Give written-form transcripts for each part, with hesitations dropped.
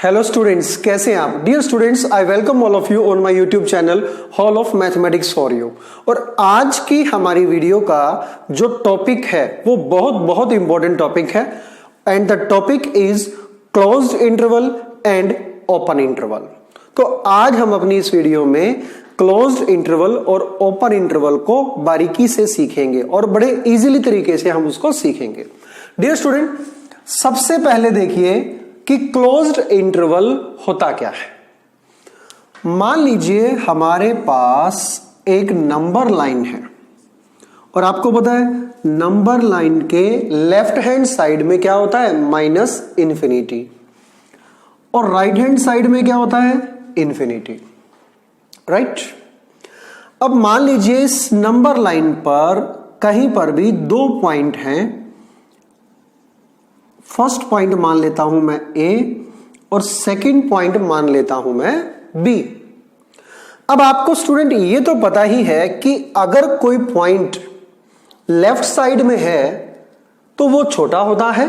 Hello students, कैसे हैं आप? Dear students, I welcome all of you on my YouTube channel hall of mathematics for you. और आज की हमारी वीडियो का जो टॉपिक है वो बहुत इंपॉर्टेंट टॉपिक है and the topic is closed interval and open interval. तो आज हम अपनी इस वीडियो में क्लोज्ड इंटरवल और ओपन इंटरवल को बारीकी से सीखेंगे और बड़े इजीली तरीके से हम उसको सीखेंगे। डियर स्टूडेंट, सबसे पहले देखिए कि क्लोज्ड इंटरवल होता क्या है। मान लीजिए हमारे पास एक नंबर लाइन है और आपको पता है नंबर लाइन के लेफ्ट हैंड साइड में क्या होता है, माइनस इंफिनिटी, और राइट हैंड साइड में क्या होता है, इंफिनिटी, राइट। अब मान लीजिए इस नंबर लाइन पर कहीं पर भी दो पॉइंट हैं। फर्स्ट पॉइंट मान लेता हूं मैं ए और सेकंड पॉइंट मान लेता हूं मैं बी। अब आपको स्टूडेंट ये तो पता ही है कि अगर कोई पॉइंट लेफ्ट साइड में है तो वो छोटा होता है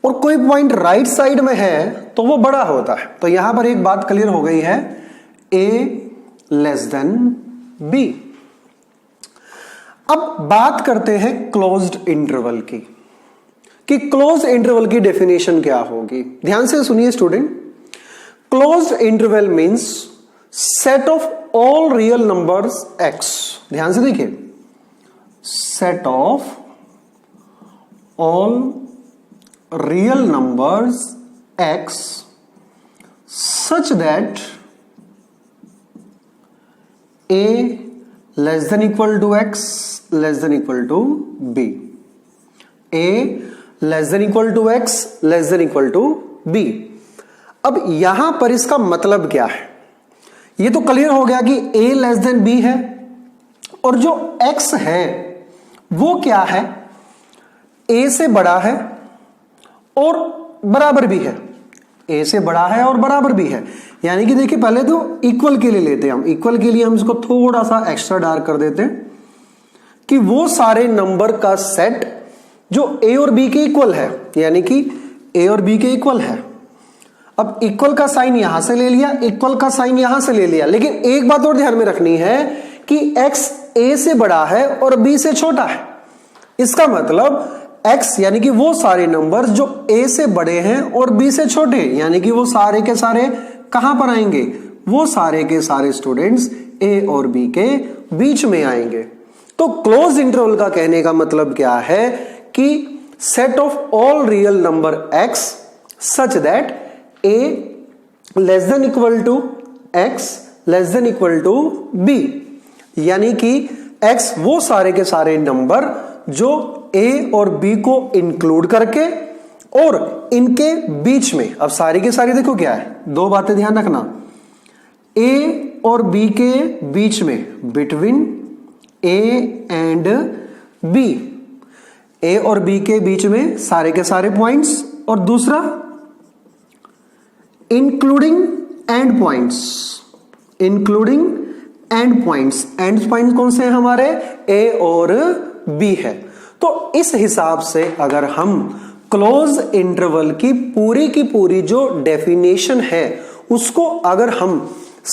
और कोई पॉइंट राइट साइड में है तो वो बड़ा होता है। तो यहां पर एक बात क्लियर हो गई है, ए लेस देन बी। अब बात करते हैं क्लोज्ड इंटरवल की कि क्लोज इंटरवल की डेफिनेशन क्या होगी। ध्यान से सुनिए student, close interval means set of all real numbers x. ध्यान से देखिए, set of all real numbers x such that a less than equal to x less than equal to b. A less than equal to x less than equal to b. अब यहां पर इसका मतलब क्या है, ये तो क्लियर हो गया कि a लेस देन बी है और जो x है वो क्या है, a से बड़ा है और बराबर भी है। a से बड़ा है और बराबर भी है, यानी कि देखिए पहले तो इक्वल के लिए लेते हैं हम, इक्वल के लिए हम इसको थोड़ा सा एक्स्ट्रा डार्क कर देते हैं कि वो सारे नंबर का सेट जो a और b के इक्वल है, यानी कि a और b के इक्वल है। अब इक्वल का साइन यहां से ले लिया, इक्वल का साइन यहां से ले लिया, लेकिन एक बात और ध्यान में रखनी है कि x a से बड़ा है और b से छोटा है। इसका मतलब x यानी कि वो सारे नंबर जो a से बड़े हैं और b से छोटे, यानी कि वो सारे के सारे कहां पर आएंगे, वो सारे के सारे स्टूडेंट्स a और b के बीच में आएंगे। तो क्लोज इंटरवल का कहने का मतलब क्या है कि set of all real number x such that a less than equal to x less than equal to b, यानी कि x वो सारे के सारे नंबर जो a और b को इंक्लूड करके और इनके बीच में, अब सारी के सारी देखो क्या है, दो बातें ध्यान रखना, a और b के बीच में, बिटवीन a एंड b, ए और बी के बीच में सारे के सारे पॉइंट्स, और दूसरा including and points, including and points. And points कौन से हैं हमारे, ए और बी है। तो इस हिसाब से अगर हम क्लोज इंटरवल की पूरी जो डेफिनेशन है उसको अगर हम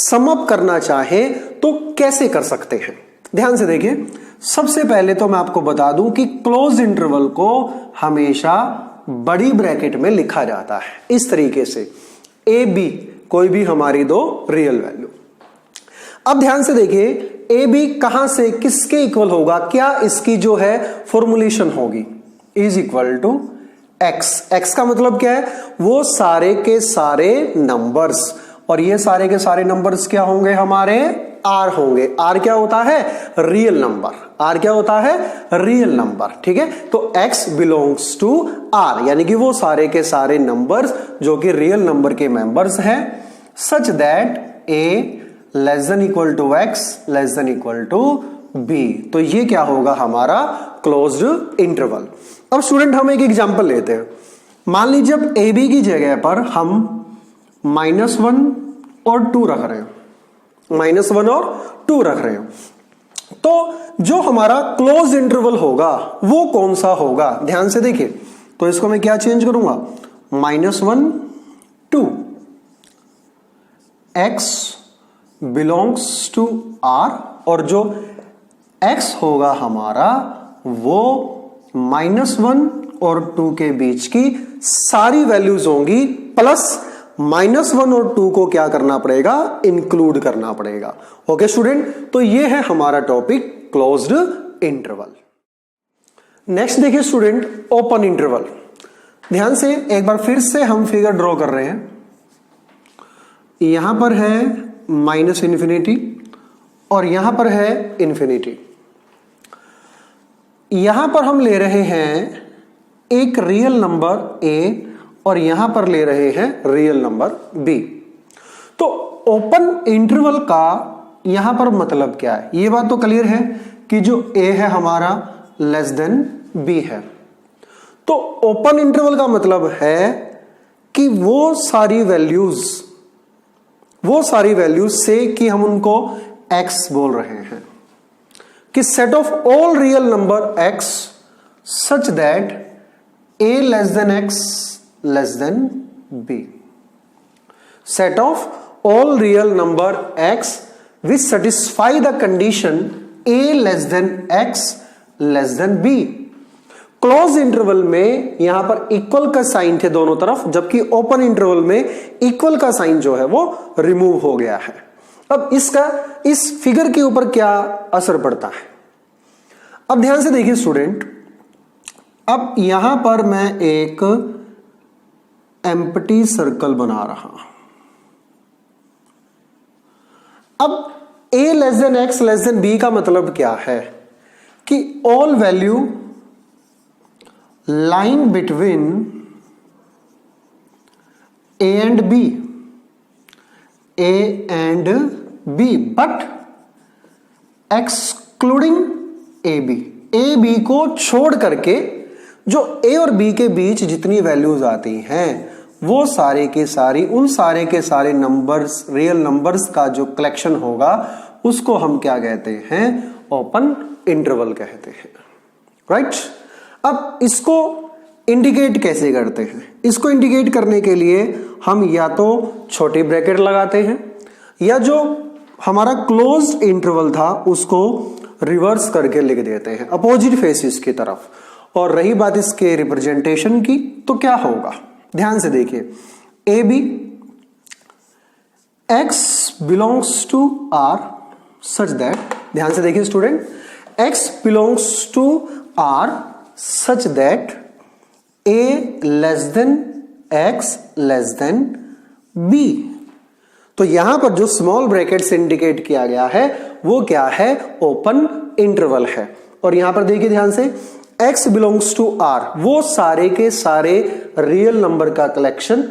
सम अप करना चाहें तो कैसे कर सकते हैं। ध्यान से देखिए, सबसे पहले तो मैं आपको बता दूं कि क्लोज इंटरवल को हमेशा बड़ी ब्रैकेट में लिखा जाता है इस तरीके से, ए बी, कोई भी हमारी दो रियल वैल्यू। अब ध्यान से देखिए, ए बी कहां से किसके इक्वल होगा, क्या इसकी जो है फॉर्मुलेशन होगी, is equal to x. X का मतलब क्या है, वो सारे के सारे नंबर्स, और ये सारे के सारे नंबर्स क्या होंगे हमारे, आर होंगे। आर क्या होता है, रियल नंबर। आर क्या होता है, रियल नंबर, ठीक है। तो x बिलोंग्स टू आर, यानी कि वो सारे के सारे नंबर्स जो कि रियल नंबर के मेंबर्स हैं, such that a less than equal to x less than equal to b। तो ये क्या होगा हमारा क्लोज्ड इंटरवल। अब स्टूडेंट हम एक एग्जांपल लेते हैं। मान लीजिए अब ए बी की जगह पर हम -1 और 2 रख रहे हैं, -1 और 2 रख रहे हैं, तो जो हमारा क्लोज इंटरवल होगा वो कौन सा होगा। ध्यान से देखिए, तो इसको मैं क्या चेंज करूंगा, -1 2, x बिलोंग्स टू R, और जो x होगा हमारा वो -1 और 2 के बीच की सारी वैल्यूज होंगी, प्लस -1 और 2 को क्या करना पड़ेगा, इंक्लूड करना पड़ेगा। ओके स्टूडेंट, तो ये है हमारा टॉपिक क्लोज्ड इंटरवल। नेक्स्ट देखिए स्टूडेंट, ओपन इंटरवल। ध्यान से एक बार फिर से हम फिगर ड्रॉ कर रहे हैं। यहां पर है -∞ और यहां पर है इन्फिनिटी। यहां पर हम ले रहे हैं एक रियल नंबर a और यहां पर ले रहे हैं रियल नंबर b। तो ओपन इंटरवल का यहां पर मतलब क्या है, ये बात तो क्लियर है कि जो a है हमारा लेस देन b है। तो ओपन इंटरवल का मतलब है कि वो सारी वैल्यूज से कि हम उनको x बोल रहे हैं कि set of all real number x such that a less than x less than b। Set of all real number x which satisfy the condition a less than x less than b। Close interval में यहां पर equal का sign थे दोनों तरफ, जबकि open interval में equal का साइन जो है वो रिमूव हो गया है। अब इसका इस फिगर के ऊपर क्या असर पड़ता है, अब ध्यान से देखिए स्टूडेंट। अब यहां पर मैं एक एम्प्टी सर्कल बना रहा हूं। अब a less than x less than b का मतलब क्या है कि all value line between a and b but excluding A B को छोड़ करके जो a और b के बीच जितनी वैल्यूज आती हैं वो सारे के सारे नंबर्स, रियल नंबर्स का जो कलेक्शन होगा उसको हम क्या कहते हैं, ओपन इंटरवल कहते हैं। राइट। अब इसको इंडिकेट कैसे करते हैं, इसको इंडिकेट करने के लिए हम या तो छोटी ब्रैकेट लगाते हैं या जो हमारा क्लोज्ड इंटरवल था उसको रिवर्स करके लिख देते हैं अपोजिट फेसिस की तरफ। और रही बात इसके रिप्रेजेंटेशन की, तो क्या होगा, ध्यान से देखिए। A b x belongs to R such that, ध्यान से देखिए student, x belongs to R such that a less than x less than b। तो यहां पर जो स्मॉल ब्रैकेट से इंडिकेट किया गया है वो क्या है, ओपन इंटरवल है। और यहां पर देखिए ध्यान से, x बिलोंग्स टू R, वो सारे के सारे रियल नंबर का कलेक्शन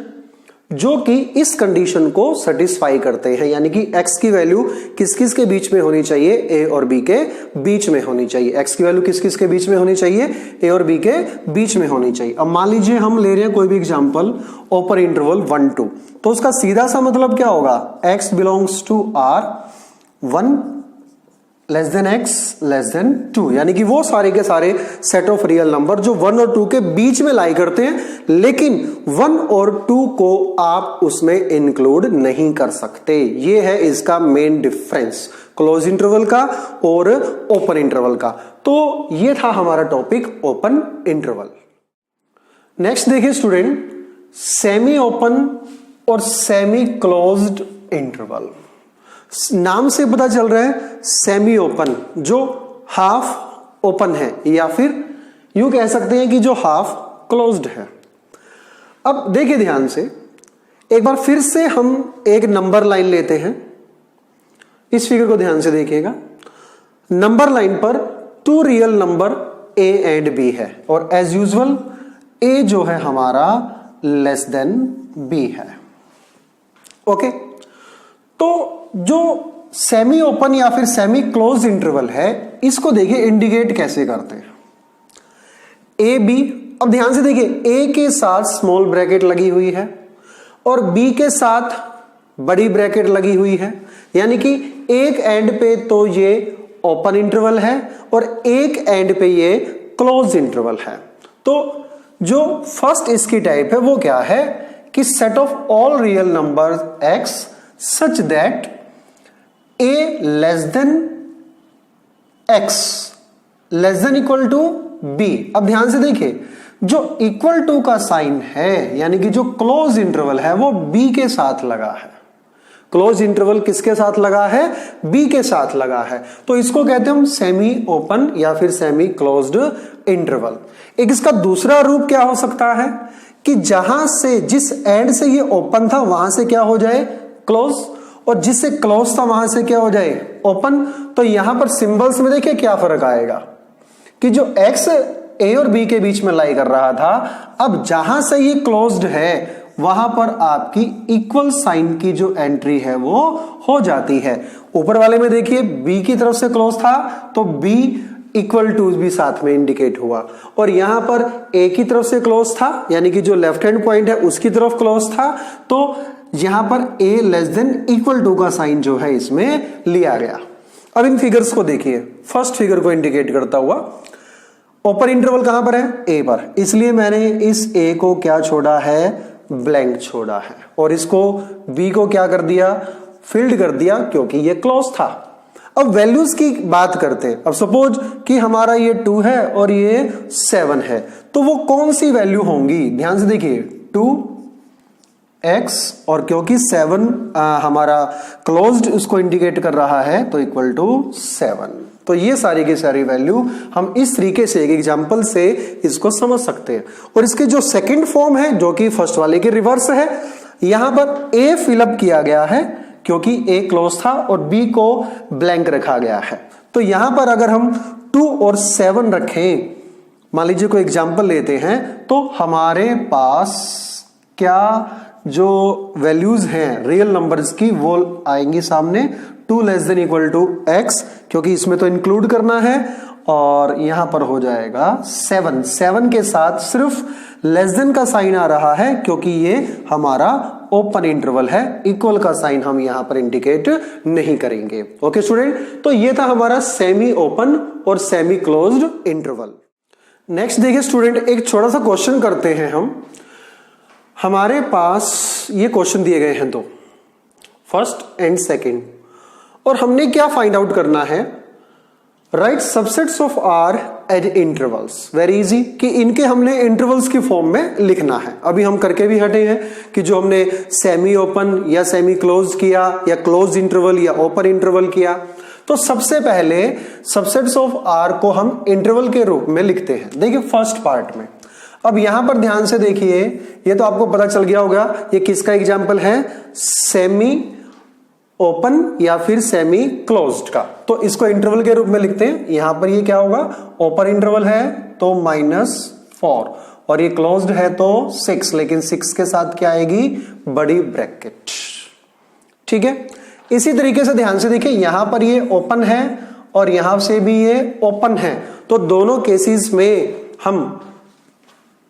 जो कि इस कंडीशन को सेटिस्फाई करते हैं, यानी कि x की वैल्यू किस किस के बीच में होनी चाहिए, a और b के बीच में होनी चाहिए। x की वैल्यू किस किस के बीच में होनी चाहिए, a और b के बीच में होनी चाहिए। अब मान लीजिए हम ले रहे हैं कोई भी एग्जांपल ओपन इंटरवल 1 2, तो उसका सीधा सा मतलब क्या होगा, x belongs to R 1 less than x less than 2, यानी कि वो सारे के सारे सेट ऑफ रियल नंबर जो 1 और 2 के बीच में लाई करते हैं, लेकिन 1 और 2 को आप उसमें इंक्लूड नहीं कर सकते। ये है इसका मेन डिफरेंस क्लोज इंटरवल का और ओपन इंटरवल का। तो ये था हमारा टॉपिक ओपन इंटरवल। नेक्स्ट देखिए स्टूडेंट, सेमी ओपन और सेमी क्लोज्ड इंटरवल। नाम से पता चल रहा है सेमी ओपन, जो हाफ ओपन है, या फिर यूं कह सकते हैं कि जो हाफ क्लोज्ड है। अब देखिए ध्यान से, एक बार फिर से हम एक नंबर लाइन लेते हैं। इस फिगर को ध्यान से देखिएगा। नंबर लाइन पर 2 real number a and b है और एज यूजुअल a जो है हमारा लेस देन b है। ओके, तो जो सेमी ओपन या फिर सेमी क्लोज इंटरवल है, इसको देखिए इंडिकेट कैसे करते हैं, ए बी। अब ध्यान से देखिए, ए के साथ स्मॉल ब्रैकेट लगी हुई है और बी के साथ बड़ी ब्रैकेट लगी हुई है, यानी कि एक एंड पे तो ये ओपन इंटरवल है और एक एंड पे ये क्लोज इंटरवल है। तो जो फर्स्ट इसकी टाइप है वो क्या है कि set of all real numbers x such that a less than x less than equal to b. अब ध्यान से देखिए, जो इक्वल टू का साइन है यानी कि जो क्लोज इंटरवल है वो बी के साथ लगा है। क्लोज इंटरवल किसके साथ लगा है? बी के साथ लगा है। तो इसको कहते हैं हम सेमी ओपन या फिर सेमी क्लोज्ड इंटरवल। एक इसका दूसरा रूप क्या हो सकता है कि जहां से जिस एंड से ये ओपन था वहां से क्या हो जाए? क्लोज, और जिससे क्लोज था वहां से क्या हो जाए? ओपन। तो यहां पर सिंबल्स में देखिए क्या फर्क आएगा कि जो एक्स ए और बी के बीच में लाई कर रहा था, अब जहां से ये क्लोज्ड है वहां पर आपकी इक्वल साइन की जो एंट्री है वो हो जाती है। ऊपर वाले में देखिए बी की तरफ से क्लोज था तो बी इक्वल टू भी साथ में इंडिकेट हुआ, और यहां पर ए की तरफ से क्लोज था यानी कि जो लेफ्ट हैंड पॉइंट है उसकी तरफ क्लोज था, तो यहां पर ए लेस देन इक्वल टू का साइन जो है इसमें लिया गया। अब इन फिगर्स को देखिए, फर्स्ट फिगर को इंडिकेट करता हुआ ओपन इंटरवल कहां पर है? ए पर, इसलिए मैंने इस ए को क्या छोड़ा है? ब्लैंक छोड़ा है, और इसको बी को क्या कर दिया? फिल्ड कर दिया, क्योंकि ये क्लोज था। अब वैल्यूज की बात करते हैं। अब सपोज कि हमारा ये 2 है और ये 7 है, तो वो कौन सी वैल्यू होंगी? ध्यान से देखिए, 2x और क्योंकि 7 हमारा क्लोज्ड उसको इंडिकेट कर रहा है तो इक्वल टू 7। तो ये सारी की सारी वैल्यू हम इस तरीके से एक एग्जांपल से इसको समझ सकते हैं। और इसके जो सेकंड फॉर्म है जो कि फर्स्ट वाले के रिवर्स है, यहां पर ए फिलअप किया गया है क्योंकि ए क्लोज था और बी को ब्लैंक रखा गया है। तो यहां पर अगर हम 2 और 7 रखें, मान लीजिए कोई एग्जांपल लेते हैं, तो हमारे पास क्या जो वैल्यूज हैं रियल नंबर्स की वो आएंगी सामने। 2 less than equal to x, क्योंकि इसमें तो इंक्लूड करना है, और यहां पर हो जाएगा 7 के साथ सिर्फ लेस देन का साइन आ रहा है क्योंकि ये हमारा ओपन इंटरवल है, इक्वल का साइन हम यहां पर इंडिकेट नहीं करेंगे। ओके स्टूडेंट, तो ये था हमारा सेमी ओपन और सेमी क्लोज्ड इंटरवल। नेक्स्ट देखिए स्टूडेंट, एक छोटा सा क्वेश्चन करते हैं हम। हमारे पास ये क्वेश्चन दिए गए हैं दो, फर्स्ट एंड सेकंड, और हमने क्या फाइंड आउट करना है? Right subsets of R at intervals. Very easy कि इनके हमने इंटरवल्स की फॉर्म में लिखना है। अभी हम करके भी हटे हैं कि जो हमने सेमी ओपन या सेमी क्लोज किया या क्लोज इंटरवल या ओपन इंटरवल किया, तो सबसे पहले सबसेट्स ऑफ आर को हम इंटरवल के रूप में लिखते हैं। देखिए फर्स्ट पार्ट में, अब यहां पर ध्यान से देखिए, ये तो आपको पता चल गया होगा ये किसका एग्जाम्पल है? सेमी ओपन या फिर सेमी क्लोज्ड का। तो इसको इंटरवल के रूप में लिखते हैं। यहां पर ये क्या होगा? ओपन इंटरवल है तो -4, और ये क्लोज्ड है तो 6, लेकिन 6 के साथ क्या आएगी? बड़ी ब्रैकेट। ठीक है, इसी तरीके से ध्यान से देखिए, यहां पर ये ओपन है और यहां से भी ये ओपन है, तो दोनों केसेस में हम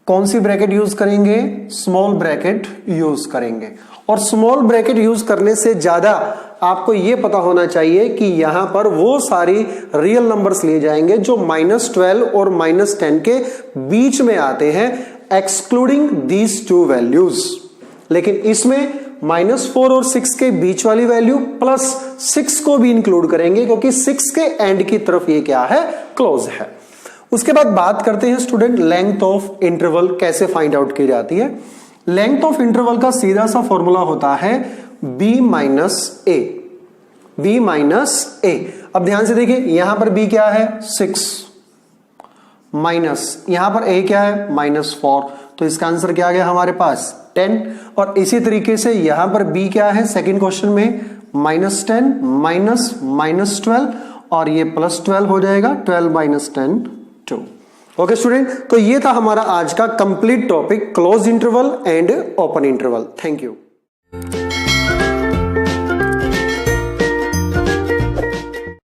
कौन सी ब्रैकेट यूज करेंगे? स्मॉल ब्रैकेट यूज करेंगे। और स्मॉल ब्रैकेट यूज करने से ज्यादा आपको यह पता होना चाहिए कि यहां पर वो सारी रियल नंबर्स लिए जाएंगे जो -12 और -10 के बीच में आते हैं, एक्सक्लूडिंग दीज टू वैल्यूज। लेकिन इसमें -4 और 6 के बीच वाली वैल्यू प्लस 6 को भी इंक्लूड करेंगे क्योंकि 6 के एंड की तरफ ये क्या है? क्लोज है। उसके बाद बात करते हैं स्टूडेंट लेंथ ऑफ इंटरवल कैसे फाइंड आउट की जाती है। लेंथ ऑफ इंटरवल का सीधा सा फॉर्मूला होता है b - a। b - a। अब ध्यान से देखिए, यहां पर b क्या है? 6 माइनस, यहां पर a क्या है? -4, तो इसका आंसर क्या आ गया हमारे पास? 10। और इसी तरीके से यहां पर b क्या है सेकंड क्वेश्चन में? -10 माइनस -12, और ये +12 हो जाएगा। 12 - 10 2। ओके स्टूडेंट, तो ये था हमारा आज का complete topic close interval and open interval. Thank you.